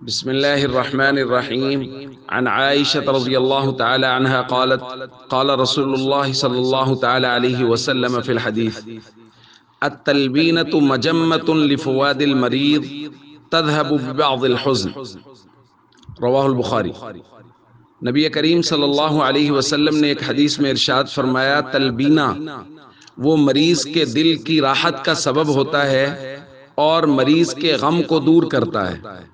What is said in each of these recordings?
بسم الله الرحمن الرحيم. عن عائشة رضي الله تعالى عنها قالت قال رسول الله صلى الله تعالى عليه وسلم في الحديث: التلبينة مجمة لفواد المريض تذهب ببعض الحزن. رواہ البخاری۔ نبی کریم صلی اللہ علیہ وسلم نے ایک حدیث میں ارشاد فرمایا، تلبینہ وہ مریض کے دل کی راحت کا سبب ہوتا ہے اور مریض کے غم کو دور کرتا ہے۔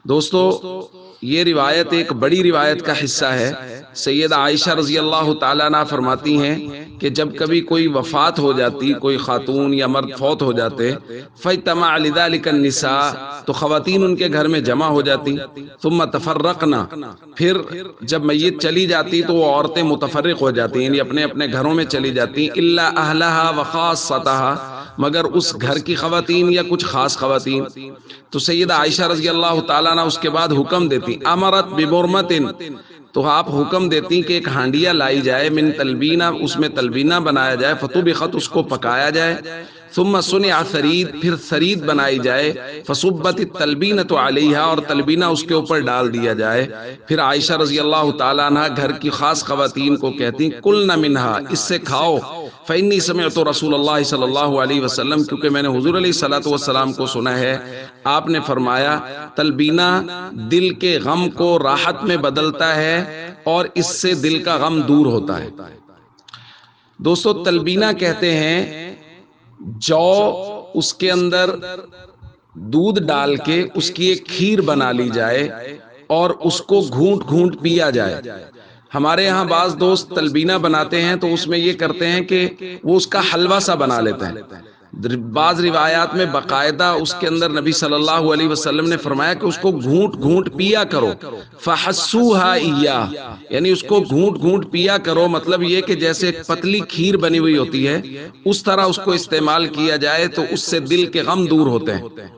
دوستو، یہ روایت ایک بڑی روایت کا حصہ ہے۔ سیدہ عائشہ رضی اللہ تعالیٰ عنہ فرماتی ہیں کہ جب کبھی کوئی وفات ہو جاتی، کوئی خاتون یا مرد فوت ہو جاتے، فاجتمع لذلك النساء، تو خواتین ان کے گھر میں جمع ہو جاتی، ثم تفرقنا، پھر جب میت چلی جاتی تو وہ عورتیں متفرق ہو جاتی، یعنی اپنے اپنے گھروں میں چلی جاتی، الا اہلہا وخاصتہا، مگر اس گھر کی خواتین یا کچھ خاص خواتین۔ تو سیدہ عائشہ رضی اللہ تعالیٰ عنہ اس کے بعد حکم دیتی، امرت ببرمتن، تو آپ حکم دیتی کہ ایک ہانڈیا لائی جائے، من تلبینہ، اس میں تلبینہ بنایا جائے، فطبخت، اس کو پکایا جائے، ثم صنع ثرید، پھر ثرید بنائی جائے، فصبت التلبینۃ علیہا، اور تلبینہ اس کے اوپر ڈال دیا جائے۔ پھر عائشہ رضی اللہ تعالیٰ عنہ گھر کی خاص خواتین کو کہتی، کلن منہا، اس سے کھاؤ، فإنی سمعت رسول اللہ صلی اللہ علیہ وسلم، کیونکہ میں نے حضور علیہ الصلوۃ والسلام کو سنا ہے، آپ نے فرمایا تلبینہ دل کے غم کو راحت میں بدلتا ہے اور اس سے دل کا غم دور ہوتا ہے۔ دوستو، تلبینہ کہتے ہیں جو اس کے اندر دودھ ڈال کے اس کی ایک کھیر بنا لی جائے اور اس کو گھونٹ گھونٹ پیا جائے۔ ہمارے یہاں بعض دوست تلبینہ بناتے ہیں تو اس میں یہ کرتے ہیں کہ وہ اس کا حلوہ سا بنا لیتے ہیں۔ بعض روایات میں باقاعدہ اس کے اندر نبی صلی اللہ علیہ وسلم نے فرمایا کہ اس کو گھونٹ گھونٹ پیا کرو، فحسوہا ایاہ، یعنی اس کو گھونٹ گھونٹ پیا کرو، مطلب یہ کہ جیسے پتلی کھیر بنی ہوئی ہوتی ہے اس طرح اس کو استعمال کیا جائے تو اس سے دل کے غم دور ہوتے ہیں۔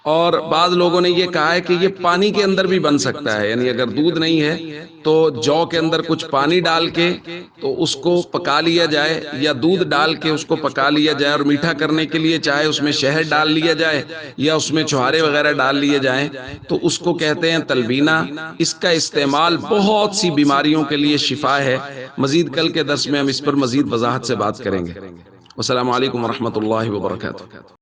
اور بعض لوگوں نے یہ کہا ہے کہ یہ پانی کے اندر بھی بن سکتا ہے، یعنی اگر دودھ نہیں ہے تو جو کے اندر کچھ پانی ڈال کے تو اس کو پکا لیا جائے، یا دودھ ڈال کے اس کو پکا لیا جائے، اور میٹھا کرنے کے لیے چاہے اس میں شہد ڈال لیا جائے یا اس میں چھوہارے وغیرہ ڈال لیے جائیں، تو اس کو کہتے ہیں تلبینہ۔ اس کا استعمال بہت سی بیماریوں کے لیے شفا ہے۔ مزید کل کے درس میں ہم اس پر مزید وضاحت سے بات کریں گے۔ السلام علیکم ورحمۃ اللہ وبرکاتہ۔